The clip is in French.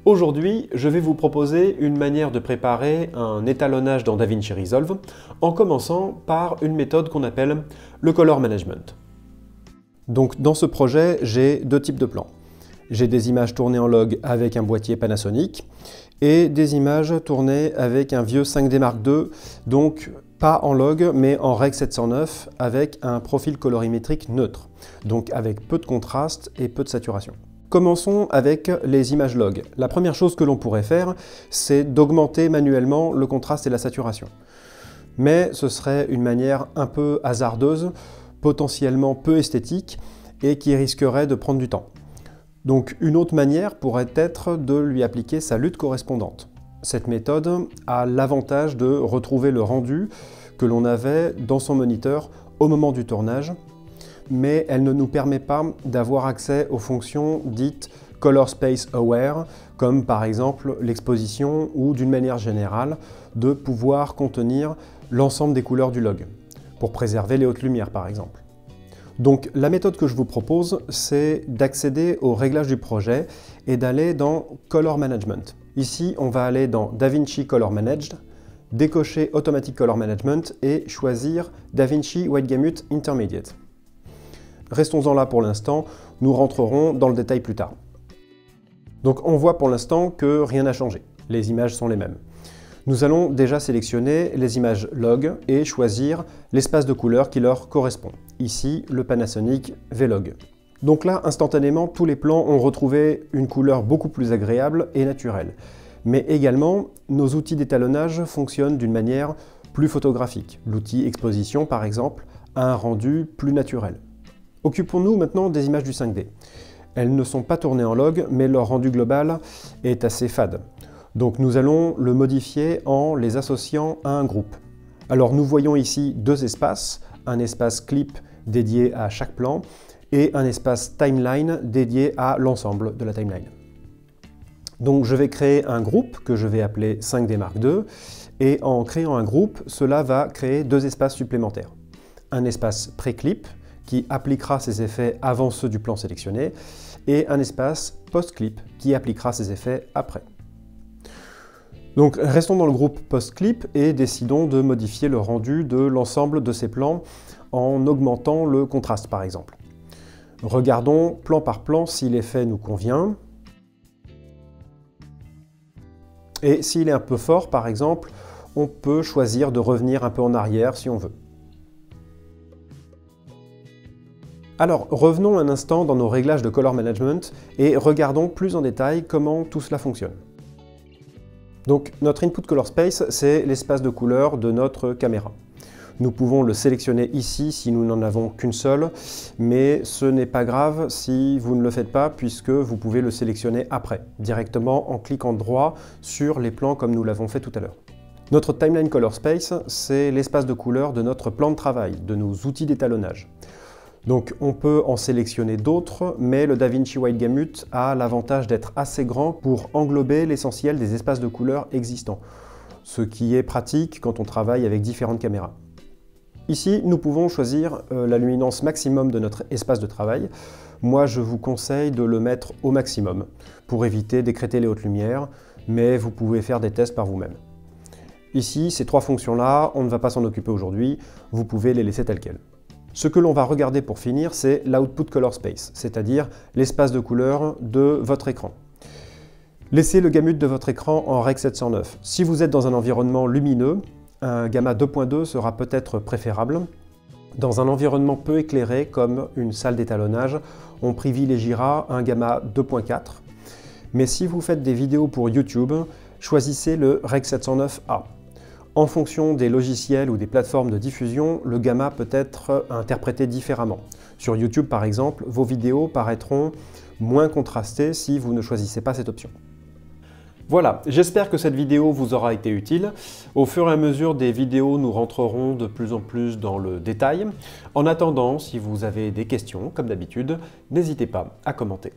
Aujourd'hui, je vais vous proposer une manière de préparer un étalonnage dans DaVinci Resolve en commençant par une méthode qu'on appelle le Color Management. Donc dans ce projet, j'ai deux types de plans. J'ai des images tournées en log avec un boîtier Panasonic et des images tournées avec un vieux 5D Mark II, donc pas en log mais en Rec 709 avec un profil colorimétrique neutre, donc avec peu de contraste et peu de saturation. Commençons avec les images log. La première chose que l'on pourrait faire, c'est d'augmenter manuellement le contraste et la saturation. Mais ce serait une manière un peu hasardeuse, potentiellement peu esthétique et qui risquerait de prendre du temps. Donc une autre manière pourrait être de lui appliquer sa lutte correspondante. Cette méthode a l'avantage de retrouver le rendu que l'on avait dans son moniteur au moment du tournage, mais elle ne nous permet pas d'avoir accès aux fonctions dites Color Space Aware, comme par exemple l'exposition ou d'une manière générale, de pouvoir contenir l'ensemble des couleurs du log, pour préserver les hautes lumières par exemple. Donc la méthode que je vous propose, c'est d'accéder aux réglages du projet et d'aller dans Color Management. Ici, on va aller dans DaVinci Color Managed, décocher Automatic Color Management et choisir DaVinci White Gamut Intermediate. Restons-en là pour l'instant, nous rentrerons dans le détail plus tard. Donc on voit pour l'instant que rien n'a changé, les images sont les mêmes. Nous allons déjà sélectionner les images log et choisir l'espace de couleur qui leur correspond. Ici, le Panasonic V-Log. Donc là, instantanément, tous les plans ont retrouvé une couleur beaucoup plus agréable et naturelle. Mais également, nos outils d'étalonnage fonctionnent d'une manière plus photographique. L'outil Exposition, par exemple, a un rendu plus naturel. Occupons-nous maintenant des images du 5D. Elles ne sont pas tournées en log, mais leur rendu global est assez fade. Donc nous allons le modifier en les associant à un groupe. Alors nous voyons ici deux espaces, un espace clip dédié à chaque plan et un espace timeline dédié à l'ensemble de la timeline. Donc je vais créer un groupe que je vais appeler 5D Mark II et en créant un groupe, cela va créer deux espaces supplémentaires. Un espace pré-clip qui appliquera ses effets avant ceux du plan sélectionné et un espace post-clip qui appliquera ses effets après. Donc restons dans le groupe post-clip et décidons de modifier le rendu de l'ensemble de ces plans en augmentant le contraste par exemple. Regardons plan par plan si l'effet nous convient. Et s'il est un peu fort par exemple, on peut choisir de revenir un peu en arrière si on veut. Alors revenons un instant dans nos réglages de Color Management et regardons plus en détail comment tout cela fonctionne. Donc notre Input Color Space, c'est l'espace de couleur de notre caméra. Nous pouvons le sélectionner ici si nous n'en avons qu'une seule, mais ce n'est pas grave si vous ne le faites pas puisque vous pouvez le sélectionner après, directement en cliquant droit sur les plans comme nous l'avons fait tout à l'heure. Notre Timeline Color Space, c'est l'espace de couleur de notre plan de travail, de nos outils d'étalonnage. Donc on peut en sélectionner d'autres, mais le DaVinci White Gamut a l'avantage d'être assez grand pour englober l'essentiel des espaces de couleurs existants, ce qui est pratique quand on travaille avec différentes caméras. Ici, nous pouvons choisir la luminance maximum de notre espace de travail. Moi, je vous conseille de le mettre au maximum pour éviter d'écrêter les hautes lumières, mais vous pouvez faire des tests par vous-même. Ici, ces trois fonctions-là, on ne va pas s'en occuper aujourd'hui, vous pouvez les laisser telles quelles. Ce que l'on va regarder pour finir, c'est l'Output Color Space, c'est-à-dire l'espace de couleur de votre écran. Laissez le gamut de votre écran en Rec 709. Si vous êtes dans un environnement lumineux, un gamma 2.2 sera peut-être préférable. Dans un environnement peu éclairé, comme une salle d'étalonnage, on privilégiera un gamma 2.4. Mais si vous faites des vidéos pour YouTube, choisissez le Rec 709A. En fonction des logiciels ou des plateformes de diffusion, le gamma peut être interprété différemment. Sur YouTube par exemple, vos vidéos paraîtront moins contrastées si vous ne choisissez pas cette option. Voilà, j'espère que cette vidéo vous aura été utile. Au fur et à mesure des vidéos, nous rentrerons de plus en plus dans le détail. En attendant, si vous avez des questions, comme d'habitude, n'hésitez pas à commenter.